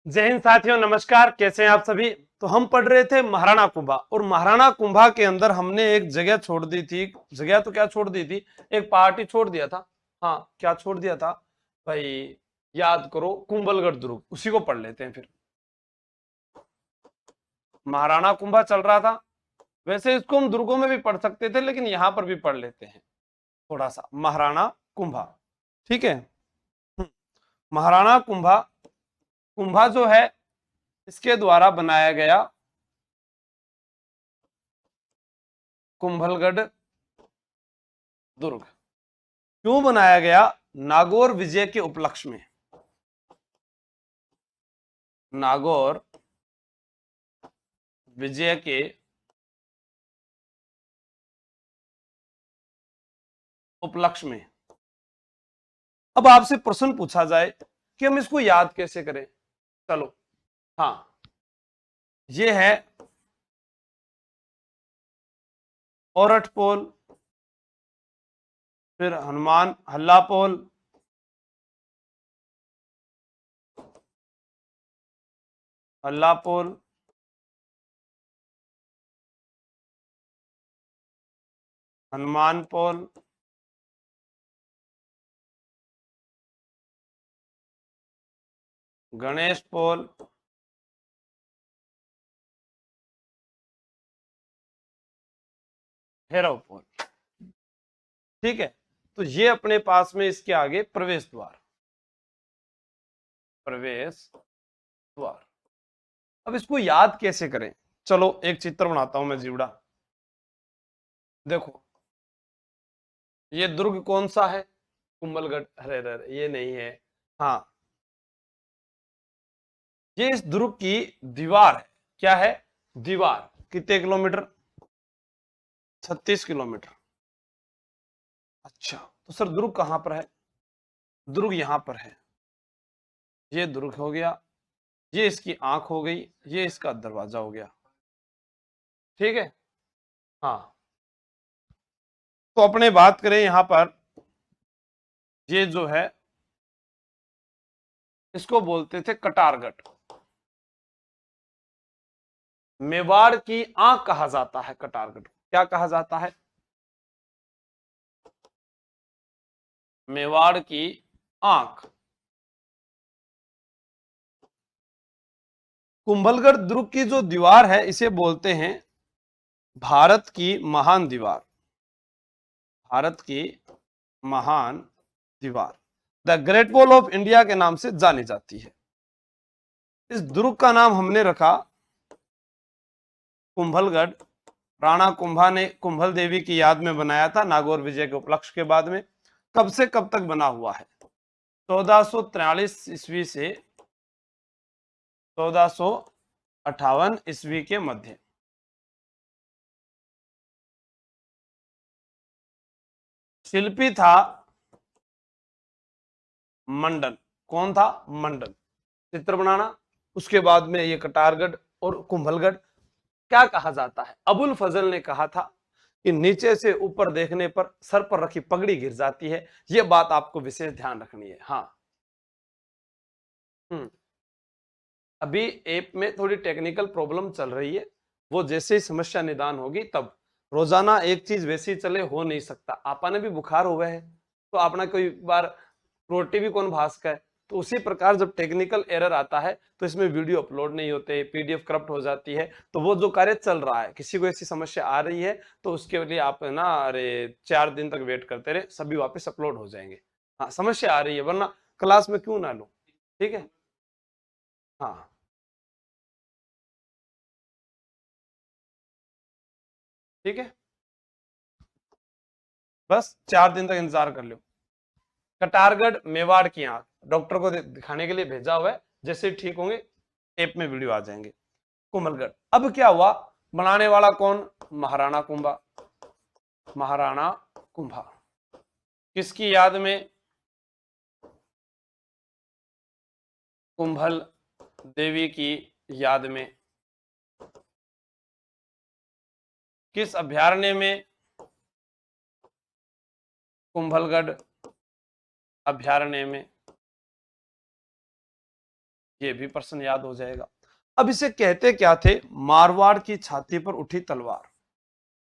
जय हिंद साथियों, नमस्कार। कैसे हैं आप सभी। तो हम पढ़ रहे थे महाराणा कुंभा, और महाराणा कुंभा के अंदर हमने एक जगह छोड़ दी थी। जगह तो क्या छोड़ दी थी, एक पार्टी छोड़ दिया था। हाँ, क्या छोड़ दिया था भाई, याद करो, कुंभलगढ़ दुर्ग। उसी को पढ़ लेते हैं फिर। महाराणा कुंभा चल रहा था। वैसे इसको हम दुर्गों में भी पढ़ सकते थे, लेकिन यहां पर भी पढ़ लेते हैं थोड़ा सा। महाराणा कुंभा, ठीक है। महाराणा कुंभा, कुंभा जो है इसके द्वारा बनाया गया कुंभलगढ़ दुर्ग। क्यों बनाया गया? नागौर विजय के उपलक्ष्य में। नागौर विजय के उपलक्ष्य में। अब आपसे प्रश्न पूछा जाए कि हम इसको याद कैसे करें। चलो, हाँ, ये है औरठ पोल, फिर हनुमान हल्ला पोल, हल्ला पोल, हनुमान पोल, गणेश पोल, भैरव पोल। ठीक है, तो ये अपने पास में इसके आगे प्रवेश द्वार, प्रवेश द्वार। अब इसको याद कैसे करें? चलो एक चित्र बनाता हूं मैं जीवड़ा। देखो, ये दुर्ग कौन सा है? कुंभलगढ़। अरे अरे, ये नहीं है। हाँ, ये इस दुर्ग की दीवार है। क्या है? दीवार। कितने किलोमीटर? 36 किलोमीटर। अच्छा, तो सर दुर्ग कहां पर है? दुर्ग यहां पर है। ये दुर्ग हो गया, ये इसकी आंख हो गई, ये इसका दरवाजा हो गया। ठीक है। हाँ, तो अपने बात करें यहां पर, ये जो है इसको बोलते थे कटारगढ़। मेवाड़ की आंख कहा जाता है कटारगढ़। क्या कहा जाता है? मेवाड़ की आंख। कुंभलगढ़ दुर्ग की जो दीवार है इसे बोलते हैं भारत की महान दीवार। भारत की महान दीवार, the great wall of India के नाम से जानी जाती है। इस दुर्ग का नाम हमने रखा कुंभलगढ़। राणा कुंभा ने कुंभल देवी की याद में बनाया था, नागौर विजय के उपलक्ष्य के बाद में। कब से कब तक बना हुआ है? 1443 ईस्वी से 1458 ईस्वी के मध्य। शिल्पी था मंडन। कौन था? मंडन। चित्र बनाना, उसके बाद में ये कटारगढ़ और कुंभलगढ़। क्या कहा जाता है? अबुल फजल ने कहा था कि नीचे से ऊपर देखने पर सर पर रखी पगड़ी गिर जाती है। यह बात आपको विशेष ध्यान रखनी है। हाँ। अभी ऐप में थोड़ी टेक्निकल प्रॉब्लम चल रही है, वो जैसे ही समस्या निदान होगी तब। रोजाना एक चीज वैसी चले हो नहीं सकता। आपने भी बुखार हुआ है तो आपने कोई बार रोटी भी कौन भास का है। तो उसी प्रकार जब टेक्निकल एरर आता है तो इसमें वीडियो अपलोड नहीं होते, पीडीएफ करप्ट हो जाती है। तो वो जो कार्य चल रहा है, किसी को ऐसी समस्या आ रही है तो उसके लिए आप ना, अरे 4 दिन तक वेट करते रहे, सभी वापस अपलोड हो जाएंगे। हाँ, समस्या आ रही है, वरना क्लास में क्यों ना लो। ठीक है। हाँ, ठीक है, बस 4 दिन तक इंतजार कर लो। कटारगढ़ मेवाड़ की आंख, डॉक्टर को दिखाने के लिए भेजा हुआ है। जैसे ठीक होंगे ऐप में वीडियो आ जाएंगे। कोमलगढ़। अब क्या हुआ? बनाने वाला कौन? महाराणा कुंभा। महाराणा कुंभा किसकी याद में? कुंभल देवी की याद में। किस अभ्यारण्य में? कुंभलगढ़ अभ्यारण्य में। ये भी प्रश्न याद हो जाएगा। अब इसे कहते क्या थे? मारवाड़ की छाती पर उठी तलवार।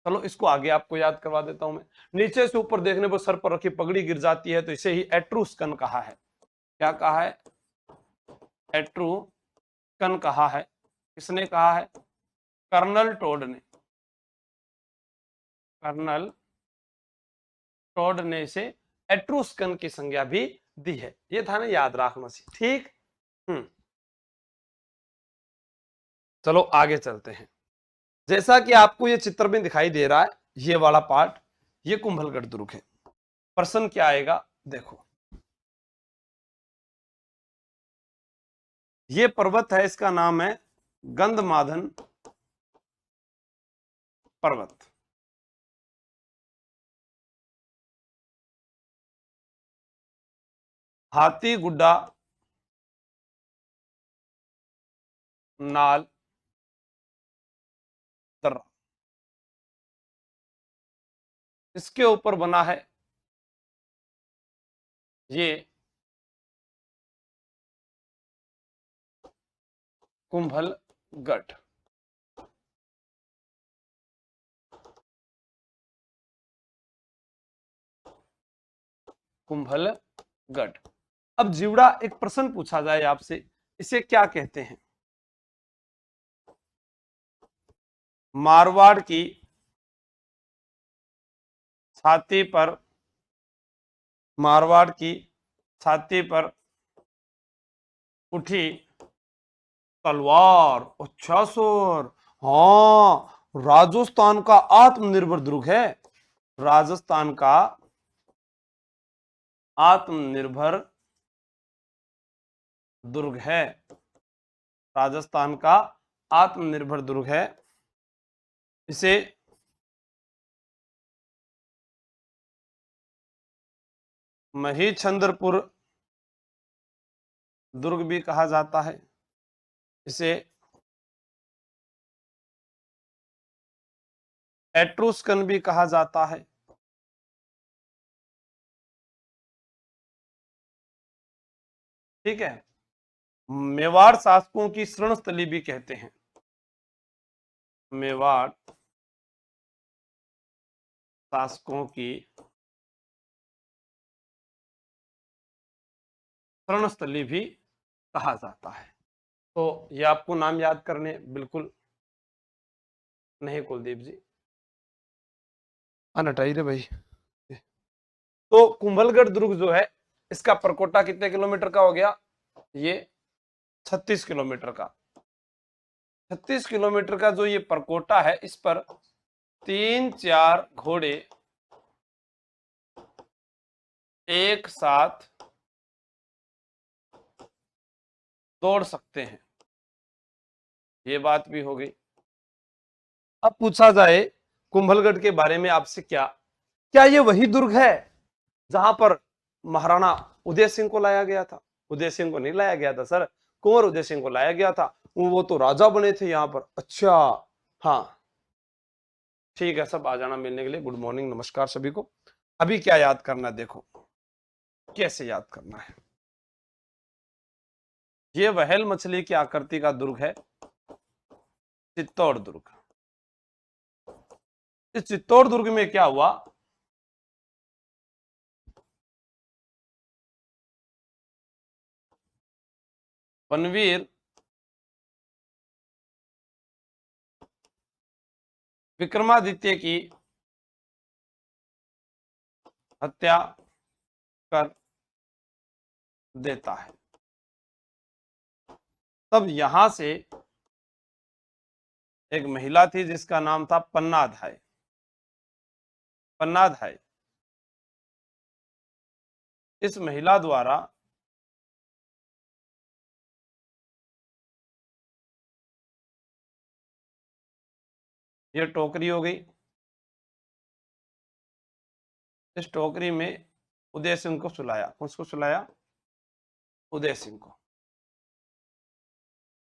चलो इसको आगे आपको याद करवा देता हूं मैं। नीचे से ऊपर देखने पर सर पर रखी पगड़ी गिर जाती है तो इसे ही एट्रुस्कन कहा है। क्या कहा है? एट्रुस्कन कहा है। किसने कहा है? कर्नल टोड ने। कर्नल टोड ने इसे एट्रुस्कन की संज्ञा भी दी है। ये था ना, याद रखना चाहिए। ठीक। चलो आगे चलते हैं। जैसा कि आपको ये चित्र में दिखाई दे रहा है, ये वाला पार्ट, ये कुंभलगढ़ दुर्ग है। प्रश्न क्या आएगा देखो। ये पर्वत है, इसका नाम है गंधमादन पर्वत। हाथी गुड्डा नाल दर्रा, इसके ऊपर बना है ये कुंभलगढ़। कुंभलगढ़। अब जीवड़ा एक प्रश्न पूछा जाए आपसे, इसे क्या कहते हैं? मारवाड़ की छाती पर, मारवाड़ की छाती पर उठी तलवार। अच्छा सर, हाँ, राजस्थान का आत्मनिर्भर दुर्ग है। राजस्थान का आत्मनिर्भर दुर्ग है। राजस्थान का आत्मनिर्भर दुर्ग है। इसे महीचंद्रपुर दुर्ग भी कहा जाता है। इसे एट्रुस्कन भी कहा जाता है। ठीक है। मेवाड़ शासकों की शरणस्थली भी कहते हैं। मेवाड़ शासकों की शरणस्थली भी कहा जाता है। तो ये आपको नाम याद करने बिल्कुल नहीं कुलदीप जी, अनटाई रे भाई। तो कुंभलगढ़ दुर्ग जो है, इसका परकोटा कितने किलोमीटर का हो गया? ये 36 किलोमीटर का। 36 किलोमीटर का जो ये परकोटा है, इस पर 3-4 घोड़े एक साथ दौड़ सकते हैं। ये बात भी हो गई। अब पूछा जाए कुंभलगढ़ के बारे में आपसे, क्या ये वही दुर्ग है जहां पर महाराणा उदय सिंह को लाया गया था? उदय सिंह को नहीं लाया गया था सर, कुंवर उदय सिंह को लाया गया था। वो तो राजा बने थे यहाँ पर। अच्छा, हाँ ठीक है, सब आ जाना मिलने के लिए। गुड मॉर्निंग, नमस्कार सभी को। अभी क्या याद करना है देखो, कैसे याद करना है। ये वहेल मछली की आकृति का दुर्ग है, चित्तौड़ दुर्ग। इस चित्तौड़ दुर्ग में क्या हुआ? पनवीर विक्रमादित्य की हत्या कर देता है। तब यहां से एक महिला थी जिसका नाम था पन्नाधाय। पन्नाधाय, इस महिला द्वारा ये टोकरी हो गई। इस टोकरी में उदय सिंह को सुलाया। किसको सुलाया? उदय सिंह को।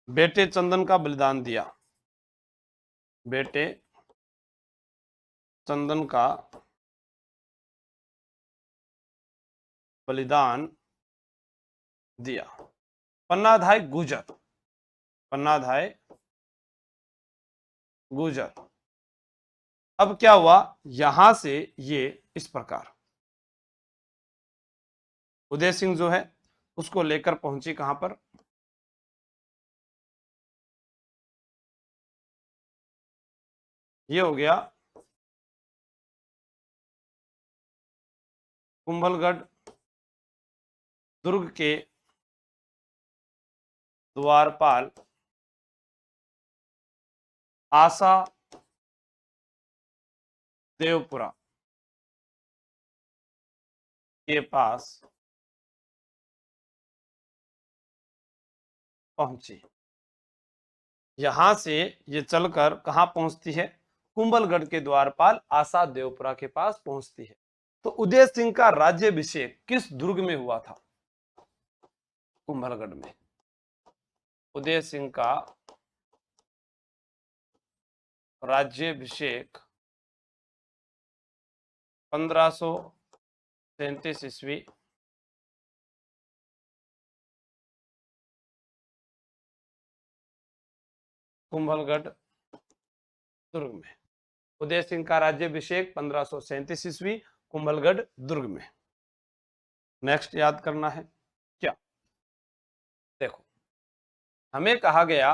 बेटे चंदन का बलिदान दिया। बेटे चंदन का बलिदान दिया। पन्नाधाय गुजर, पन्नाधाय गुजर। अब क्या हुआ, यहां से ये इस प्रकार उदय सिंह जो है उसको लेकर पहुंची कहां पर, ये हो गया कुंभलगढ़ दुर्ग के द्वारपाल आशा देवपुरा के पास पहुंची। यहां से ये चलकर कहां पहुंचती है, कुंभलगढ़ के द्वारपाल आशा देवपुरा के पास पहुंचती है। तो उदय सिंह का राज्याभिषेक किस दुर्ग में हुआ था, कुंभलगढ़ में। उदय सिंह का राज्याभिषेक 1537 ईस्वी कुंभलगढ़ दुर्ग में। उदय सिंह का राज्याभिषेक 1537 ईस्वी कुंभलगढ़ दुर्ग में। नेक्स्ट याद करना है क्या, देखो हमें कहा गया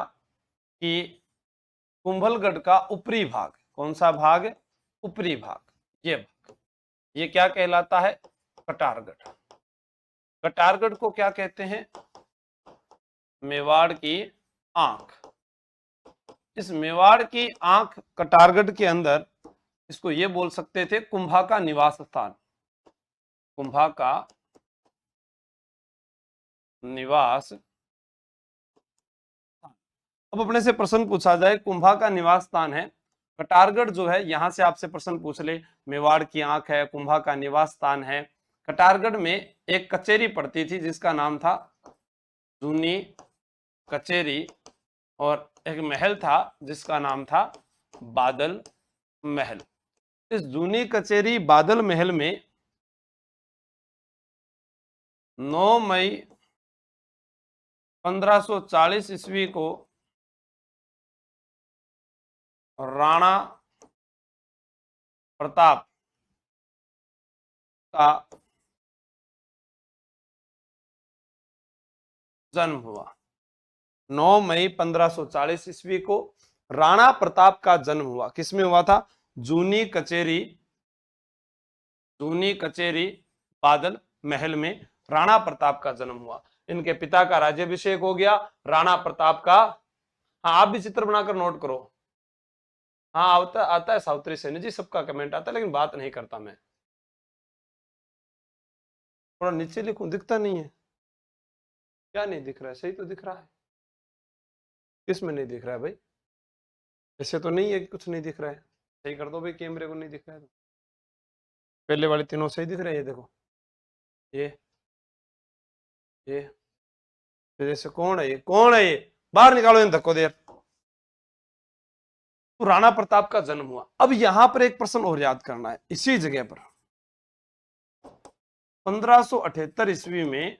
कि कुंभलगढ़ का ऊपरी भाग, कौन सा भाग, ऊपरी भाग, ये भाग, ये क्या कहलाता है, कटारगढ़। कटारगढ़ को क्या कहते हैं, मेवाड़ की आंख। इस मेवाड़ की आंख कटारगढ़ के अंदर, इसको ये बोल सकते थे कुंभा का निवास स्थान, कुंभा का निवास। अब अपने से प्रश्न पूछा जाए, कुंभा का निवास स्थान है कटारगढ़ जो है, यहां से आपसे प्रश्न पूछ ले, मेवाड़ की आंख है, कुंभा का निवास स्थान है। कटारगढ़ में एक कचेरी पड़ती थी जिसका नाम था जूनी कचेरी, और एक महल था जिसका नाम था बादल महल। इस जूनी कचेरी बादल महल में 9 मई 1540 ईस्वी को राणा प्रताप का जन्म हुआ। 9 मई 1540 ईस्वी को राणा प्रताप का जन्म हुआ। किसमें हुआ था, जूनी कचेरी, जूनी कचेरी बादल महल में राणा प्रताप का जन्म हुआ। इनके पिता का राज्याभिषेक हो गया, राणा प्रताप का। हाँ आप भी चित्र बनाकर नोट करो। हाँ आता है सावित्री सैनी जी, सबका कमेंट आता है, लेकिन बात नहीं करता मैं। थोड़ा नीचे लिखूं, दिखता नहीं है क्या, नहीं दिख रहा है, सही तो दिख रहा है। किसमें नहीं दिख रहा है भाई, ऐसे तो नहीं है कि कुछ नहीं दिख रहा है, सही कर दो भाई, कैमरे को नहीं दिख रहा है तो। पहले वाले तीनों सही दिख रहे हैं, ये देखो, ये जैसे कौन है ये, कौन है ये, बाहर निकालो इन धक्को देर। तो राणा प्रताप का जन्म हुआ। अब यहां पर एक प्रश्न और याद करना है, इसी जगह पर 1578 ईस्वी में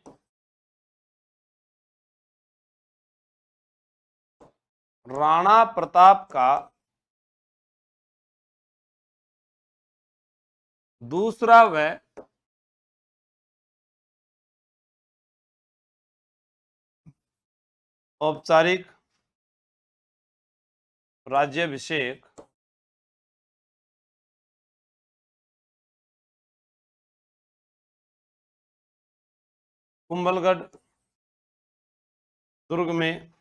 राणा प्रताप का दूसरा व औपचारिक राज्याभिषेक कुंभलगढ़ दुर्ग में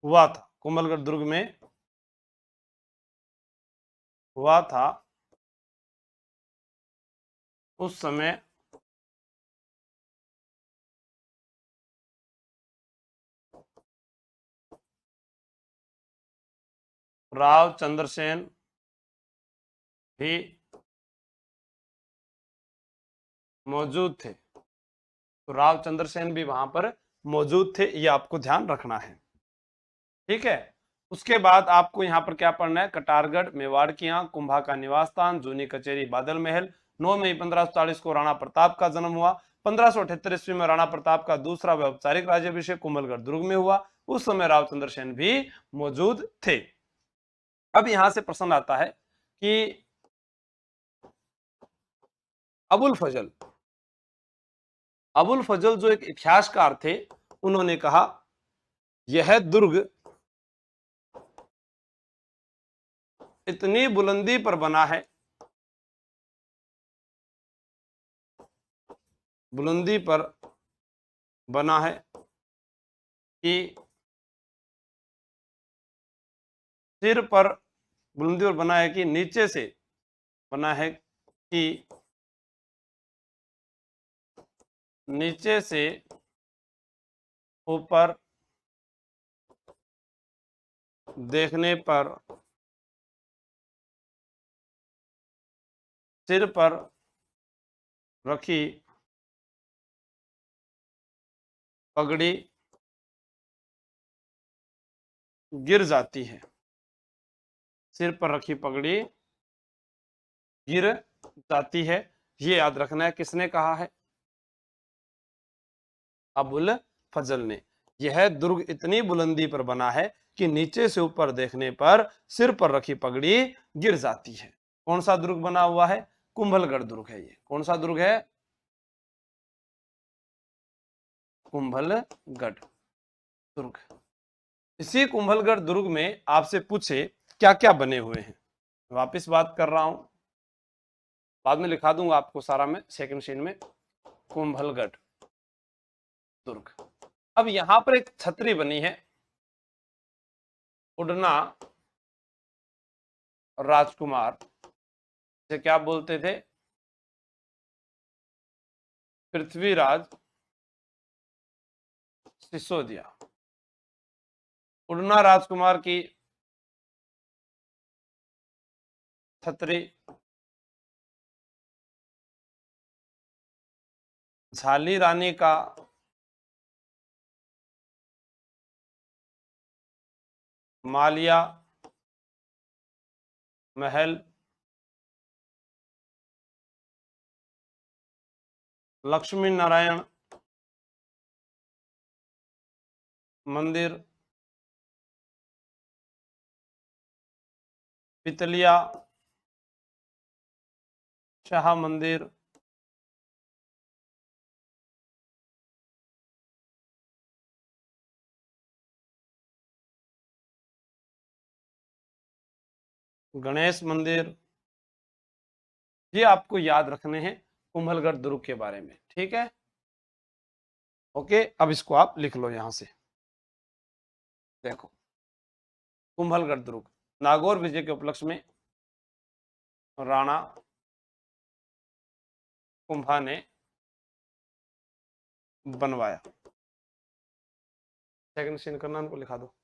हुआ था, कुंभलगढ़ दुर्ग में हुआ था। उस समय राव चंद्रसेन भी मौजूद थे, तो राव चंद्रसेन भी वहां पर मौजूद थे, ये आपको ध्यान रखना है, ठीक है। उसके बाद आपको यहाँ पर क्या पढ़ना है, कटारगढ़, मेवाड़ की आंख, कुंभा का निवास स्थान, जूनी कचेरी बादल महल, 9 मई 1540 को राणा प्रताप का जन्म हुआ। 1578 ईस्वी में राणा प्रताप का दूसरा औपचारिक राज्याभिषेक कुंभलगढ़ दुर्ग में हुआ। उस समय रावचंद्र सेन भी मौजूद थे। अब यहां से प्रश्न आता है कि अबुल फजल जो एक इतिहासकार थे, उन्होंने कहा यह दुर्ग इतनी बुलंदी पर बना है, बुलंदी पर बना है कि सिर पर, बुलंदी पर बना है कि नीचे से बना है कि नीचे से ऊपर देखने पर सिर पर रखी पगड़ी गिर जाती है। सिर पर रखी पगड़ी गिर जाती है। ये याद रखना है, किसने कहा है? अबुल फजल ने। यह दुर्ग इतनी बुलंदी पर बना है कि नीचे से ऊपर देखने पर सिर पर रखी पगड़ी गिर जाती है। कौन सा दुर्ग बना हुआ है? कुंभलगढ़ दुर्ग है। ये कौन सा दुर्ग है? कुंभलगढ़ दुर्ग। इसी कुंभलगढ़ दुर्ग में आपसे पूछे क्या क्या बने हुए हैं, वापिस बात कर रहा हूं, बाद में लिखा दूंगा आपको सारा मैं सेकंड सीन में। कुंभलगढ़ दुर्ग। अब यहां पर एक छतरी बनी है, उड़ना राजकुमार, से क्या बोलते थे? पृथ्वीराज सिसोदिया। उड़ना राजकुमार की छतरी झाली रानी का मालिया महल, लक्ष्मी नारायण मंदिर, पितलिया शाह मंदिर, गणेश मंदिर, ये आपको याद रखने हैं कुंभलगढ़ दुर्ग के बारे में। ठीक है, ओके। अब इसको आप लिख लो यहां से। देखो, कुंभलगढ़ दुर्ग नागौर विजय के उपलक्ष्य में राणा कुंभा ने बनवाया। सेकंड सीन करना, उनको लिखा दो।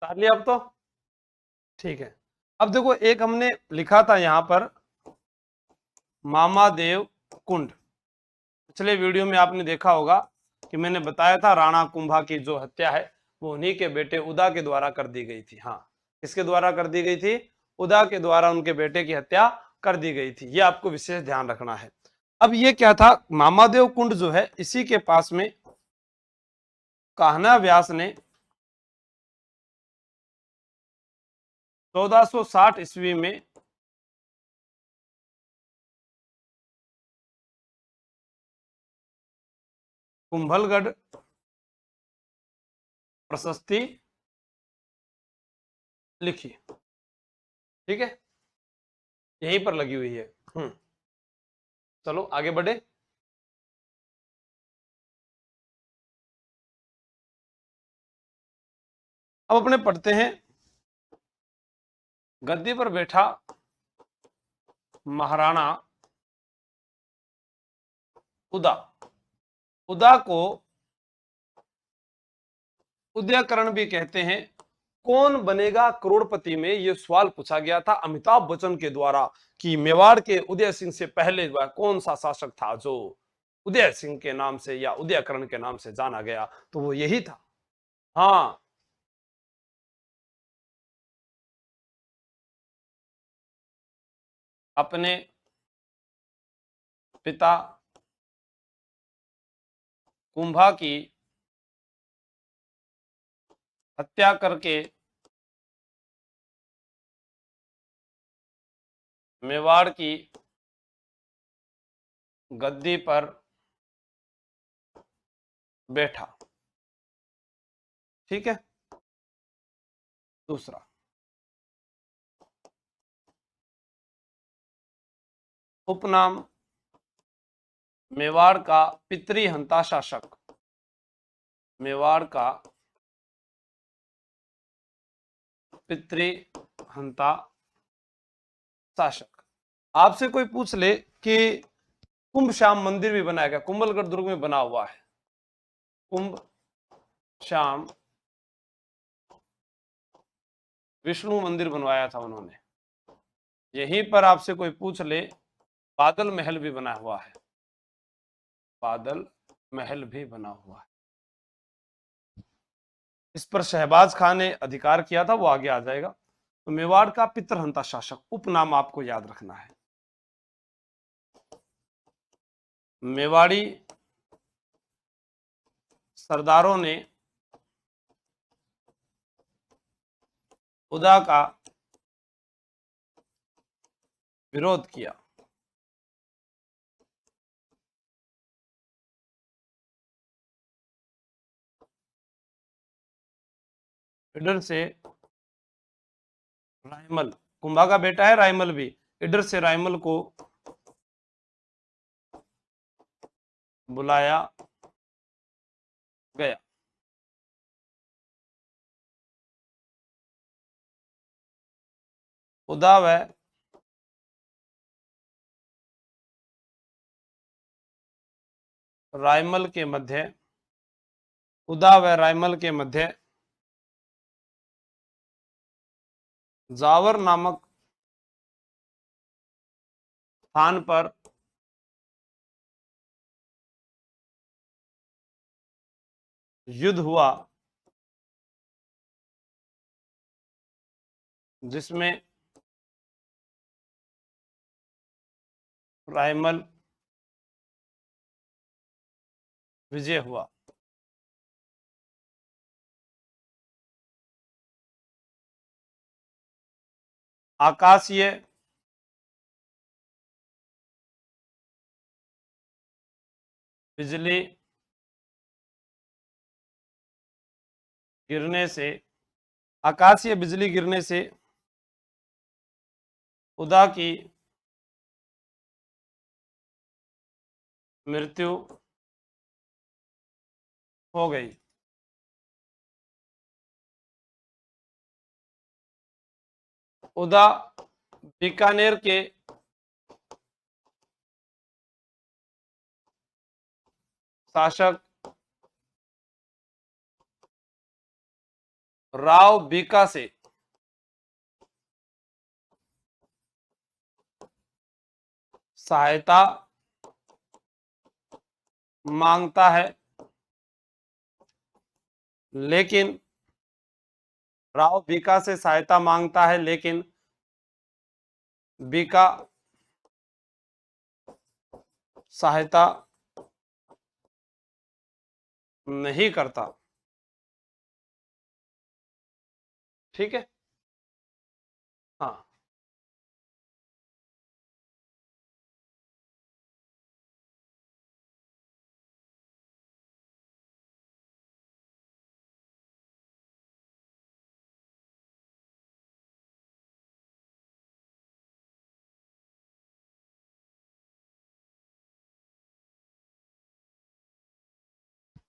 उतार लिया अब तो, ठीक है। अब देखो एक हमने लिखा था यहां पर मामादेव कुंड। पिछले वीडियो में आपने देखा होगा कि मैंने बताया था राणा कुंभा की जो हत्या है वो उन्हीं के बेटे उदा के द्वारा कर दी गई थी। हाँ, किसके द्वारा कर दी गई थी? उदा के द्वारा उनके बेटे की हत्या कर दी गई थी। ये आपको विशेष ध्यान रखना है। अब ये क्या था, मामादेव कुंड जो है इसी के पास में कान्हा व्यास ने 1460 ईस्वी में कुंभलगढ़ प्रशस्ति लिखी। ठीक है, यहीं पर लगी हुई है। चलो आगे बढ़े। अब अपने पढ़ते हैं, गद्दी पर बैठा महाराणा उदा, उदा को उदयकरण भी कहते हैं। कौन बनेगा करोड़पति में ये सवाल पूछा गया था अमिताभ बच्चन के द्वारा कि मेवाड़ के उदय सिंह से पहले वह कौन सा शासक था जो उदय सिंह के नाम से या उदयकरण के नाम से जाना गया, तो वो यही था। हाँ, अपने पिता कुंभा की हत्या करके मेवाड़ की गद्दी पर बैठा। ठीक है, दूसरा उपनाम मेवाड़ का पितृहंता शासक, मेवाड़ का पितृहंता शासक। आपसे कोई पूछ ले कि कुंभ श्याम मंदिर भी बनाया गया, कुंभलगढ़ दुर्ग में बना हुआ है, कुंभ श्याम विष्णु मंदिर बनवाया था उन्होंने। यहीं पर आपसे कोई पूछ ले बादल महल भी बना हुआ है, बादल महल भी बना हुआ है। इस पर शहबाज खान ने अधिकार किया था, वो आगे आ जाएगा। तो मेवाड़ का पितृहंता शासक उपनाम आपको याद रखना है। मेवाड़ी सरदारों ने उदा का विरोध किया। इधर से रायमल, कुंभा का बेटा है रायमल भी, इधर से रायमल को बुलाया गया। उदा व रायमल के मध्य, उदा व रायमल के मध्य जावर नामक स्थान पर युद्ध हुआ, जिसमें रायमल विजय हुआ। आकाशीय बिजली गिरने से, आकाशीय बिजली गिरने से उदा की मृत्यु हो गई। उदा बीकानेर के शासक राव बीका से सहायता मांगता है, लेकिन राव बीका से सहायता मांगता है, लेकिन बीका सहायता नहीं करता। ठीक है, हाँ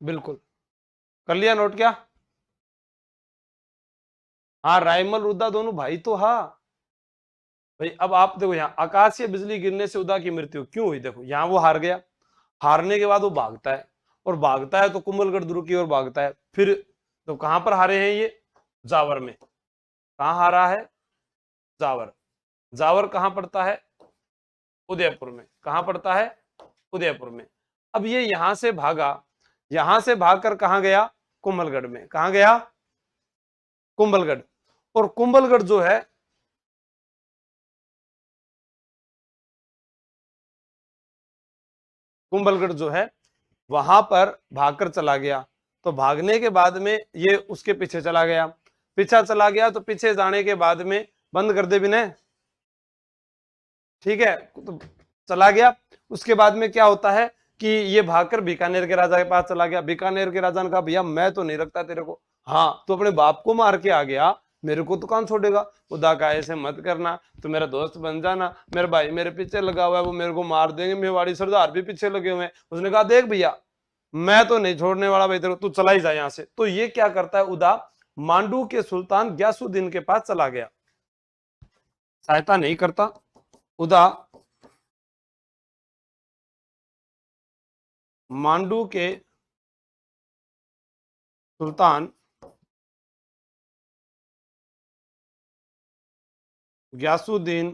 बिल्कुल कर लिया नोट क्या? हाँ रायमल रुद्दा दोनों भाई तो हाँ भाई। अब आप देखो यहाँ आकाशीय बिजली गिरने से उदा की मृत्यु क्यों हुई, देखो यहाँ वो हार गया, हारने के बाद वो भागता है, और भागता है तो कुंभलगढ़ दुर्ग की ओर भागता है। फिर तो कहां पर हारे हैं ये? जावर में। कहां हारा है? जावर। जावर कहां पड़ता है? उदयपुर में। कहां पड़ता है? उदयपुर में। अब ये यहां से भागा, यहां से भागकर कहां गया? कुंभलगढ़ में। कहां गया? कुंभलगढ़। और कुंभलगढ़ जो है, कुंभलगढ़ जो है वहां पर भागकर चला गया। तो भागने के बाद में ये उसके पीछे चला गया, पीछा चला गया, तो पीछे जाने के बाद में बंद कर दे विनय। ठीक है, तो चला गया। उसके बाद में क्या होता है कि ये भागकर बीकानेर के राजा के पास चला गया। बीकानेर के राजा ने कहा भैया मैं तो नहीं रखता तेरे को, हाँ तो अपने बाप को मार के आ गया, मेरे को तो कौन छोड़ेगा। उदा का ऐसे मत करना, तो मेरा दोस्त बन जाना, मेरे भाई मेरे पीछे लगा हुआ है, वो मेरे को मार देंगे, मेवाड़ी सरदार भी पीछे लगे हुए हैं। उसने कहा देख भैया मैं तो नहीं छोड़ने वाला भाई तेरे को, तू चला ही जा यहाँ से। तो ये क्या करता है, उदा मांडू के सुल्तान ग्यासुद्दीन के पास चला गया, सहायता नहीं करता। उदा मांडू के सुल्तान ग्यासुद्दीन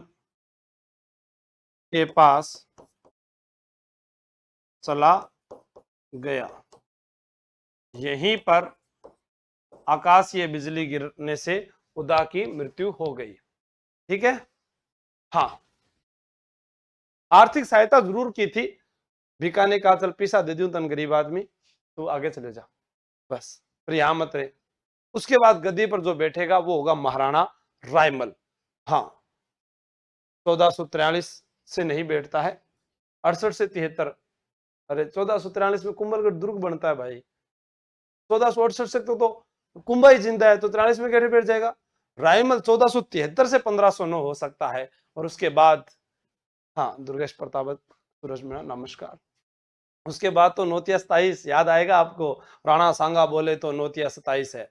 के पास चला गया। यहीं पर आकाशीय बिजली गिरने से उदा की मृत्यु हो गई। ठीक है, हाँ आर्थिक सहायता जरूर की थी, भिका ने कहा चल पैसा दे दूं तन गरीब आदमी, तू आगे चले जा बस, फिर यहां मत रहे। उसके बाद गद्दी पर जो बैठेगा वो होगा महाराणा रायमल। हाँ 1443 से नहीं बैठता है, 68 से 73। अरे 1443 में कुंभलगढ़ दुर्ग बनता है भाई, 1468 से तो कुंभा ही जिंदा है, तो 43 में कैसे बैठ जाएगा? रायमल 1473 से 1509 हो सकता है। और उसके बाद हाँ दुर्गेश प्रताप सूरज मेरा नमस्कार। उसके बाद तो नोतिया 27 याद आएगा आपको, राणा सांगा बोले तो नोतिया 27 है।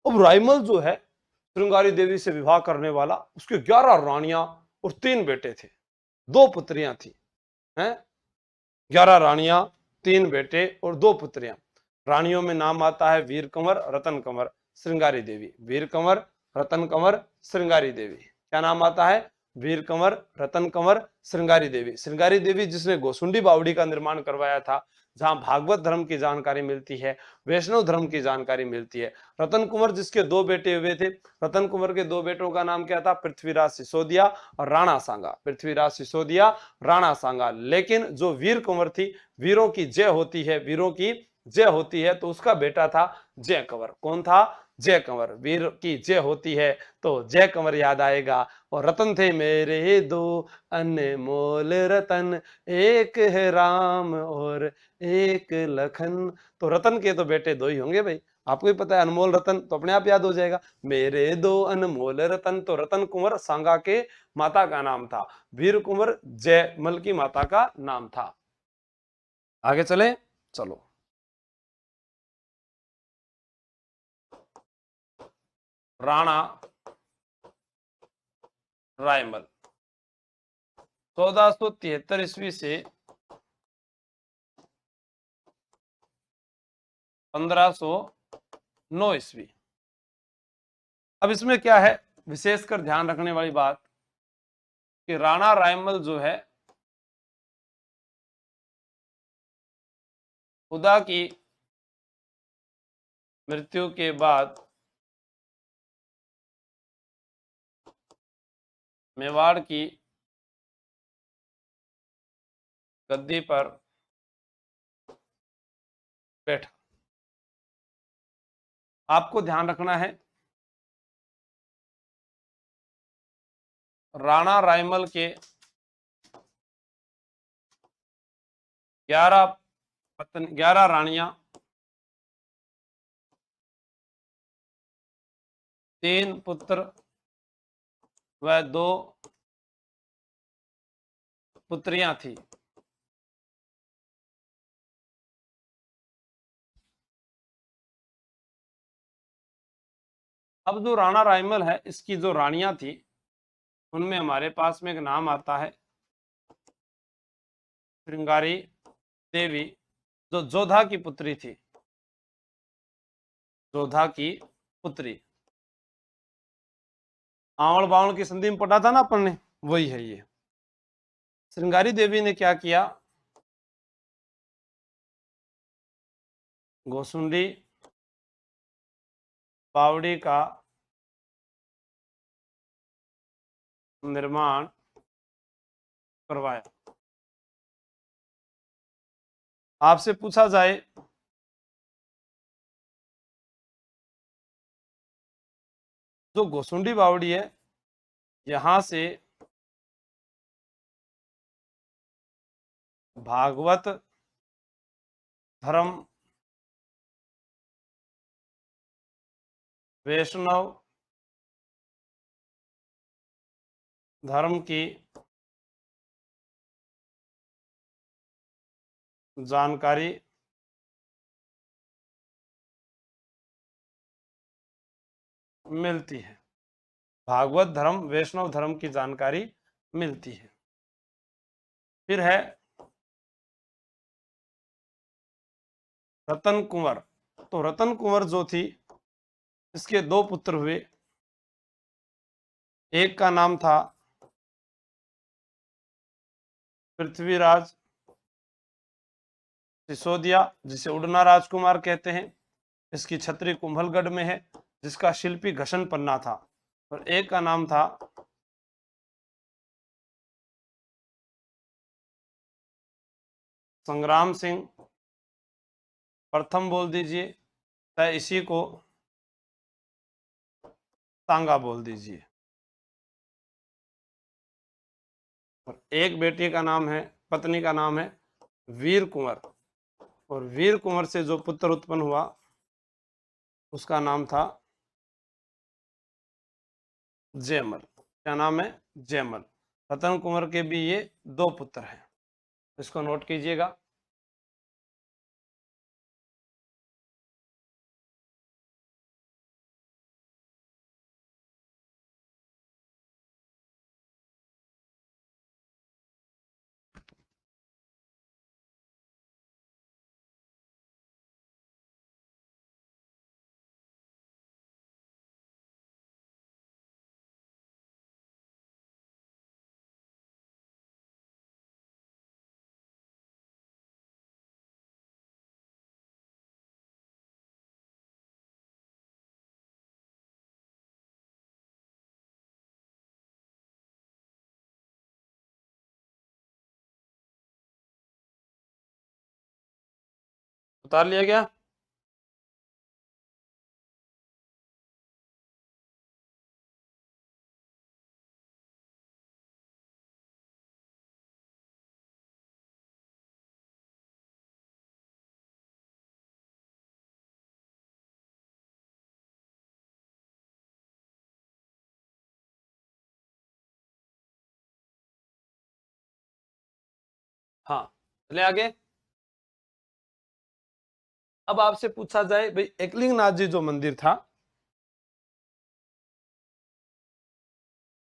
अब रायमल जो है श्रृंगारी देवी से विवाह करने वाला, उसके 11 रानियां और 3 बेटे थे, 2 पुत्रियां थी हैं। 11 रानियां, 3 बेटे और 2 पुत्रियां। रानियों में नाम आता है वीर कंवर, रतन कंवर, श्रृंगारी देवी। वीर कंवर, रतन कंवर, श्रृंगारी देवी। क्या नाम आता है? वीर कंवर, रतन कंवर, श्रृंगारी देवी। श्रृंगारी देवी जिसने गोसुंडी बावड़ी का निर्माण करवाया था, जहां भागवत धर्म की जानकारी मिलती है, वैष्णव धर्म की जानकारी मिलती है। रतन कुंवर जिसके 2 बेटे हुए थे, रतन कुंवर के 2 बेटों का नाम क्या था? पृथ्वीराज सिसोदिया और राणा सांगा। पृथ्वीराज सिसोदिया, राणा सांगा। लेकिन जो वीर कुंवर थी, वीरों की जय होती है, वीरों की जय होती है, तो उसका बेटा था जय कंवर। कौन था? जय कंवर। वीर की जय होती है तो जय कंवर याद आएगा। और रतन थे मेरे 2 अनमोल रतन, एक है राम और एक लखन। तो रतन के तो बेटे 2 ही होंगे भाई, आपको भी पता है अनमोल रतन, तो अपने आप याद हो जाएगा। मेरे 2 अनमोल रतन, तो रतन कुंवर सांगा के माता का नाम था, वीर कुंवर जयमल की माता का नाम था। आगे चले, चलो। राणा रायमल 1473 ईस्वी से 1509 ईस्वी। अब इसमें क्या है विशेषकर ध्यान रखने वाली बात कि राणा रायमल जो है खुदा की मृत्यु के बाद मेवाड़ की गद्दी पर बैठा। आपको ध्यान रखना है राणा रायमल के 11 रानियां, 3 पुत्र व 2 पुत्रियां थी। अब जो राणा रायमल है इसकी जो रानियां थी उनमें हमारे पास में एक नाम आता है श्रृंगारी देवी, जो जोधा की पुत्री थी। जोधा की पुत्री, आवण बावण की संधि में पढ़ा था ना अपन ने, वही है ये। श्रृंगारी देवी ने क्या किया, गोसुंडी बावड़ी का निर्माण करवाया। आपसे पूछा जाए जो गोसुंडी बावड़ी है यहां से भागवत धर्म, वैष्णव धर्म की जानकारी मिलती है। भागवत धर्म, वैष्णव धर्म की जानकारी मिलती है। फिर है रतन कुंवर। तो रतन कुंवर जो थी इसके 2 पुत्र हुए। एक का नाम था पृथ्वीराज सिसोदिया, जिसे उड़ना राजकुमार कहते हैं। इसकी छतरी कुंभलगढ़ में है, जिसका शिल्पी घसन पन्ना था। और एक का नाम था संग्राम सिंह प्रथम बोल दीजिए, चाहे इसी को तांगा बोल दीजिए। और एक बेटी का नाम है, पत्नी का नाम है वीर कुंवर। और वीर कुंवर से जो पुत्र उत्पन्न हुआ उसका नाम था जयमल। क्या नाम है? जयमल। रतन कुंवर के भी ये 2 पुत्र हैं, इसको नोट कीजिएगा। उतार लिया गया? हाँ, चले आगे। अब आपसे पूछा जाए भाई एकलिंगनाथ जी जो मंदिर था,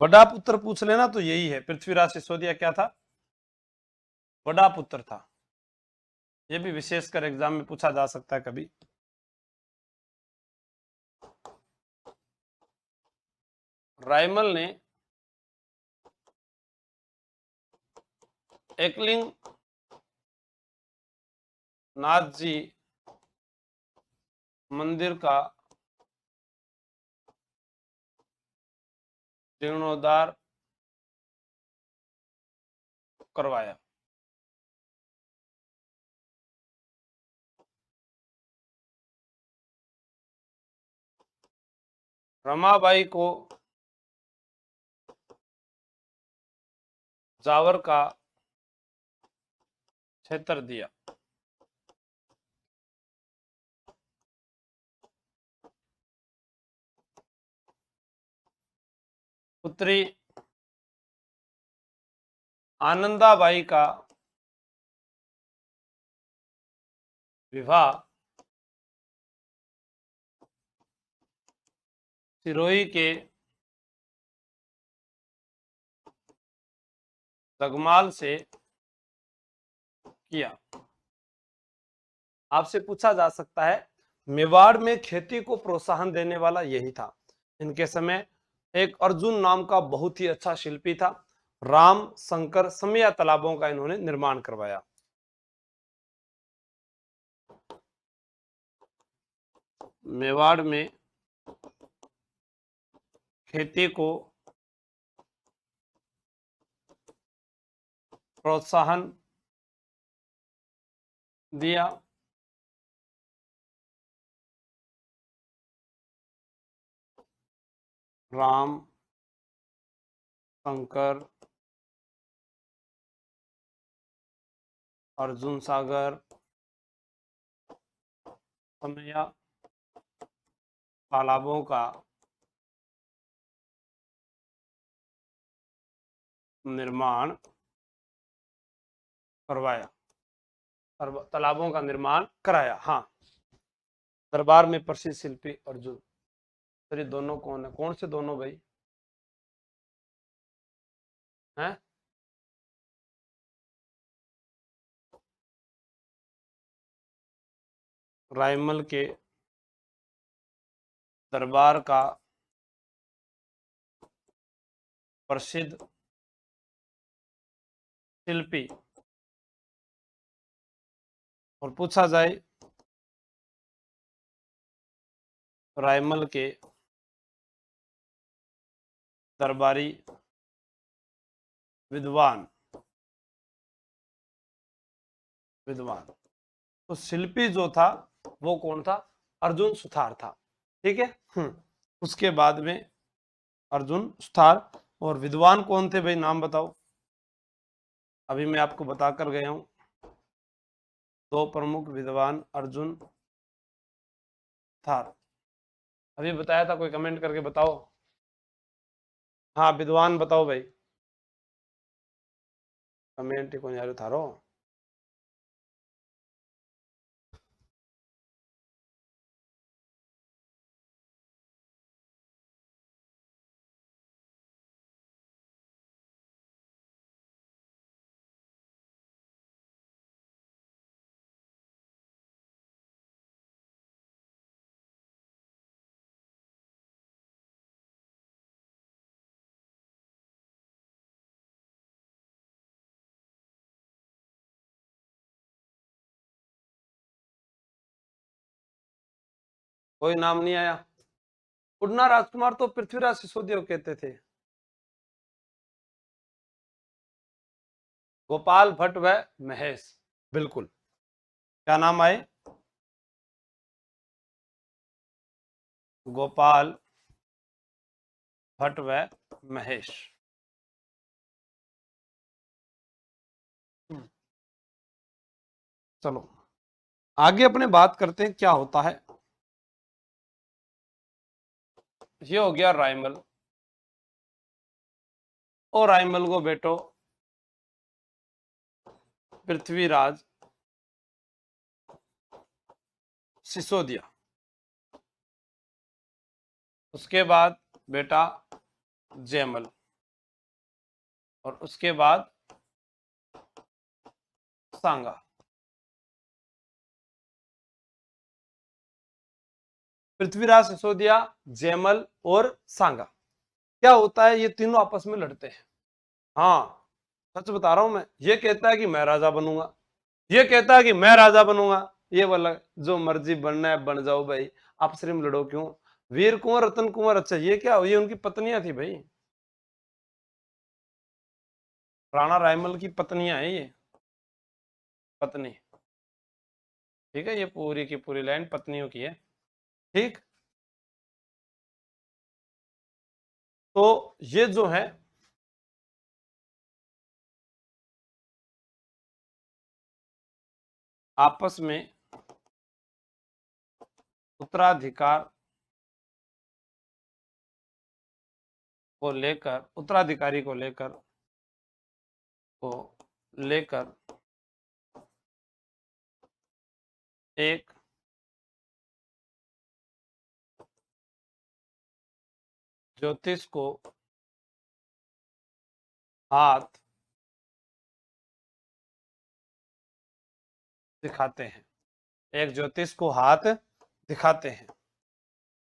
बड़ा पुत्र पूछ लेना तो यही है, पृथ्वीराज सिसोदिया क्या था? बड़ा पुत्र था। ये भी विशेषकर एग्जाम में पूछा जा सकता है कभी। रायमल ने एकलिंग नाथ जी मंदिर का जीर्णोद्धार करवाया। रमाबाई को जावर का क्षेत्र दिया। पुत्री आनंदाबाई का विवाह सिरोही के जगमाल से किया। आपसे पूछा जा सकता है मेवाड़ में खेती को प्रोत्साहन देने वाला यही था। इनके समय एक अर्जुन नाम का बहुत ही अच्छा शिल्पी था। राम शंकर समया तालाबों का इन्होंने निर्माण करवाया। मेवाड़ में खेती को प्रोत्साहन दिया। राम शंकर अर्जुन सागर समया तालाबों का निर्माण करवाया। तालाबों का निर्माण कराया। हाँ, दरबार में प्रसिद्ध शिल्पी अर्जुन। तो ये दोनों कौन है? कौन से दोनों भाई हैं? रायमल के दरबार का प्रसिद्ध शिल्पी। और पूछा जाए रायमल के दरबारी विद्वान तो शिल्पी जो था वो कौन था? अर्जुन सुथार था। ठीक है। उसके बाद में अर्जुन सुथार। और विद्वान कौन थे भाई? नाम बताओ। अभी मैं आपको बता कर गया हूं, दो प्रमुख विद्वान अर्जुन सुथार। अभी बताया था, कोई कमेंट करके बताओ। हाँ, विद्वान बताओ भाई। कमेंट कौन यार थारो? कोई नाम नहीं आया। उड़ना राजकुमार तो पृथ्वीराज सिसोदिया को कहते थे। गोपाल भट्ट व महेश, बिल्कुल। क्या नाम आए? गोपाल भट्ट व महेश। चलो आगे अपने बात करते हैं क्या होता है। ये हो गया रायमल। और रायमल को बेटो पृथ्वीराज सिसोदिया। उसके बाद बेटा जयमल। और उसके बाद सांगा। पृथ्वीराज सिसोदिया, जयमल और सांगा। क्या होता है, ये तीनों आपस में लड़ते हैं। हाँ सच बता रहा हूं मैं, ये कहता है कि मैं राजा बनूंगा, ये कहता है कि मैं राजा बनूंगा, ये वाला जो मर्जी बनना है बन जाओ भाई, आपस में लड़ो क्यों। वीर कुंवर, रतन कुंवर, अच्छा ये क्या, ये उनकी पत्नियां थी भाई, राणा रायमल की पत्नियां हैं ये, पत्नी। ठीक है, ये पूरी की पूरी लाइन पत्नियों की है। ठीक, तो ये जो है आपस में उत्तराधिकार को लेकर, उत्तराधिकारी को लेकर एक ज्योतिष को हाथ दिखाते हैं, एक ज्योतिष को हाथ दिखाते हैं,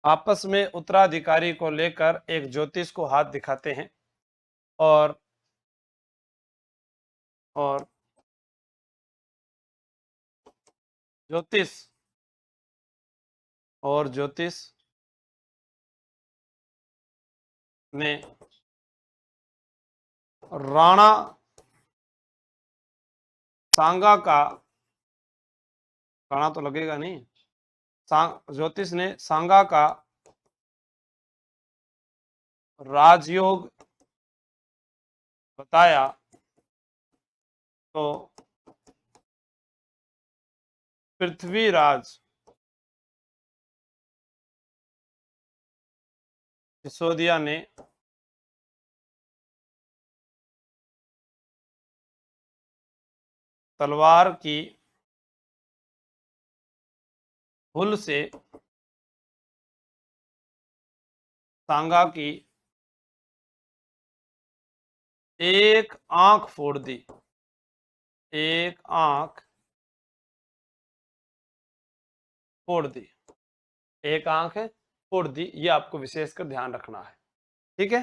आपस में उत्तराधिकारी को लेकर एक ज्योतिष को हाथ दिखाते हैं, और और ज्योतिष और ज्योतिष ने राणा सांगा का, राणा तो लगेगा नहीं, ज्योतिष ने सांगा का राजयोग बताया, तो पृथ्वीराज सिसोदिया ने तलवार की हुल से सांगा की एक आंख फोड़ दी, एक आंख फोड़ दी, एक आंख फोड़ दी, ये आपको विशेषकर ध्यान रखना है। ठीक है,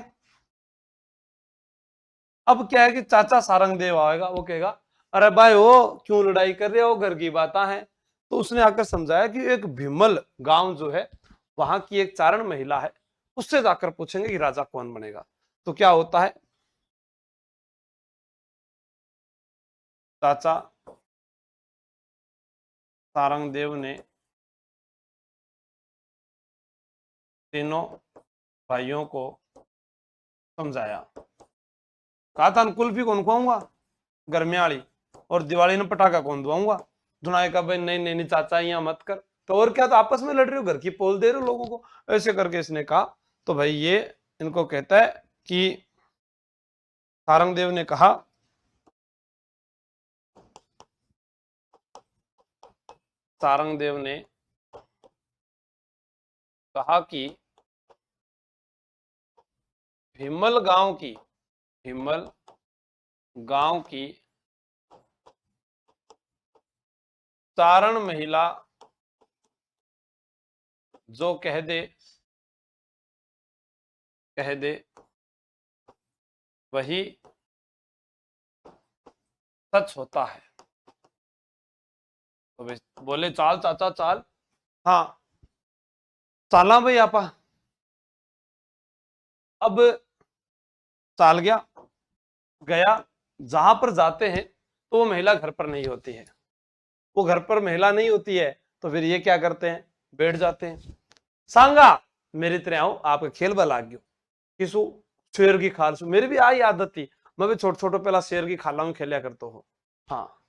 अब क्या है कि चाचा सारंगदेव आएगा, वो कहेगा अरे भाई वो क्यों लड़ाई कर रहे हो, घर की बातें हैं। तो उसने आकर समझाया कि एक भीमल गांव जो है, वहां की एक चारण महिला है, उससे जाकर पूछेंगे कि राजा कौन बनेगा। तो क्या होता है, चाचा सारंगदेव ने तीनों भाइयों को समझाया, कहा था कुल्फी कौन खुआऊंगा, गर्मिया वाली, और दिवाली में पटाखा कौन दबाऊंगा। धुनाए का भाई नहीं नहीं नहीं चाचा यहाँ मत कर, तो और क्या, तो आपस में लड़ रहे हो, घर की पोल दे रहे हो लोगों को, ऐसे करके इसने कहा। तो भाई ये इनको कहता है कि सारंगदेव ने कहा, सारंगदेव ने कहा कि भीमल गांव की, भीमल गांव की चारण महिला जो कह दे, कह दे वही सच होता है। तो बोले चाल चाचा चाल, हाँ चाला भाई आपा। अब चाल गया, गया, जहां पर जाते हैं तो वो महिला घर पर नहीं होती है, वो घर पर महिला नहीं होती है, तो फिर ये क्या करते हैं, बैठ जाते हैं। सांगा मेरी तरह आओ, आपका खेल बला गयो, किसु शेर की खाल सु, मेरी भी आई आदत थी, मैं भी छोटे छोटे पहला शेर की खाला में खेलिया करता हूँ। हाँ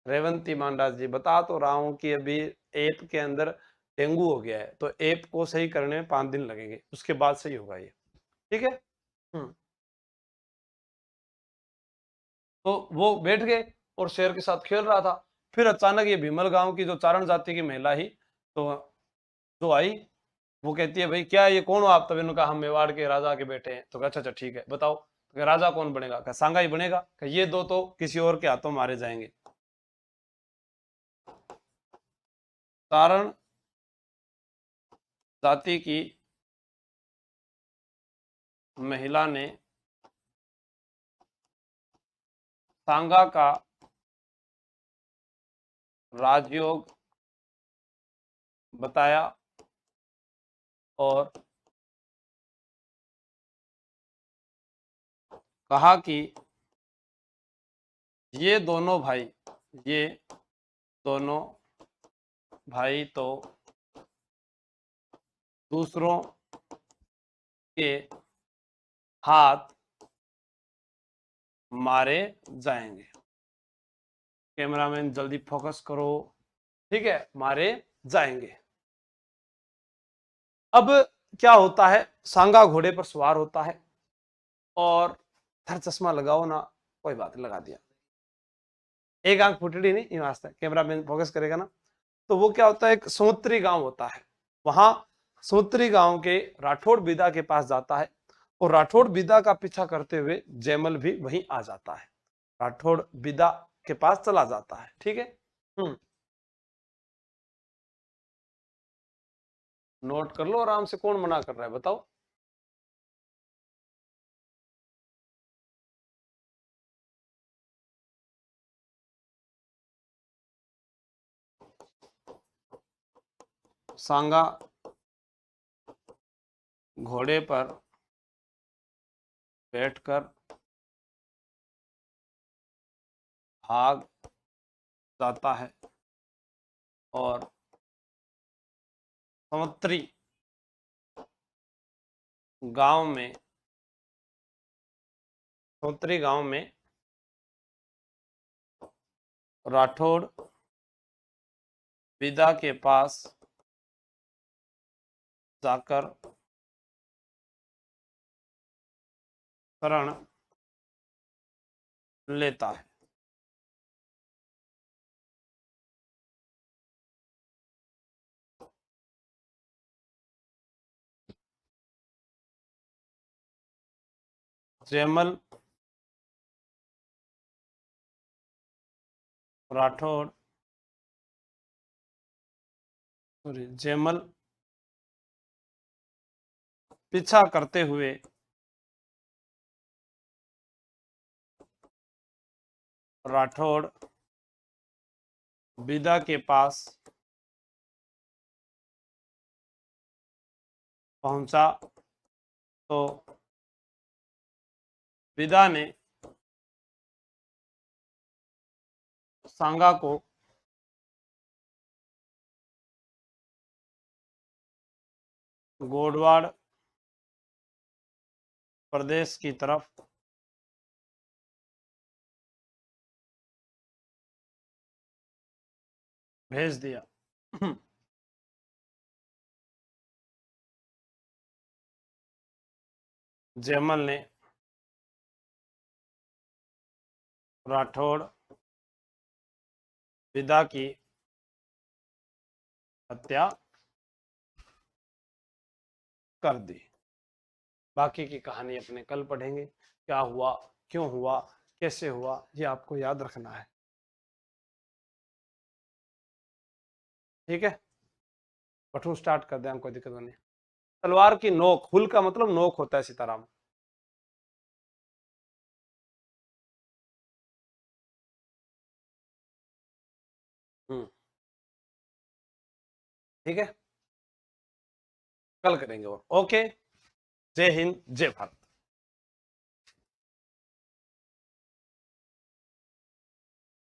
रेवंती मानराज जी, बता तो रहा हूं कि अभी एप के अंदर डेंगू हो गया है, तो एप को सही करने में 5 दिन लगेंगे, उसके बाद सही होगा ये। ठीक है। हम्म। तो वो बैठ गए और शेर के साथ खेल रहा था, फिर अचानक ये भीमल गांव की जो चारण जाति की महिला ही तो जो आई, वो कहती है भाई क्या, ये कौन हो आप, तब इन्होंने कहा हम मेवाड़ के राजा के बेटे हैं। तो कहा अच्छा अच्छा ठीक है बताओ, तो राजा कौन बनेगा, कहा सांगा ही बनेगा, कहा ये दो तो किसी और के हाथों मारे जाएंगे। चारण जाति की महिला ने सांगा का राजयोग बताया और कहा कि ये दोनों भाई तो दूसरों के हाथ मारे जाएंगे। कैमरामैन जल्दी फोकस करो, ठीक है, मारे जाएंगे। अब क्या होता है, सांगा घोड़े पर सवार होता है और थर चश्मा लगाओ ना, कोई बात नहीं, लगा दिया, एक आंख फुटड़ी नहीं, ये वास्ते कैमरामैन फोकस करेगा ना। तो वो क्या होता है, एक सोत्री गांव होता है, वहां सोत्री गांव के राठौड़ बिदा के पास जाता है और राठौड़ बिदा का पीछा करते हुए जयमल भी वहीं आ जाता है, राठौड़ बिदा के पास चला जाता है, ठीक है। नोट कर लो आराम से, कौन मना कर रहा है बताओ। सांगा घोड़े पर बैठकर भाग जाता है और संवत्सरी गांव में राठौड़ विदा के पास जाकर शरण लेता है। जयमल राठौड़ जयमल पीछा करते हुए राठौड़ विदा के पास पहुंचा तो विदा ने सांगा को गोडवाड़ प्रदेश की तरफ भेज दिया। जयमल ने राठौड़ विदा की हत्या कर दी। बाकी की कहानी अपने कल पढ़ेंगे, क्या हुआ, क्यों हुआ, कैसे हुआ, ये आपको याद रखना है, ठीक है। पठू स्टार्ट कर दें, कोई दिक्कत नहीं। तलवार की नोक, हुल का मतलब नोक होता है सीताराम। ठीक है, कल करेंगे और ओके। जय हिंद, जय भारत।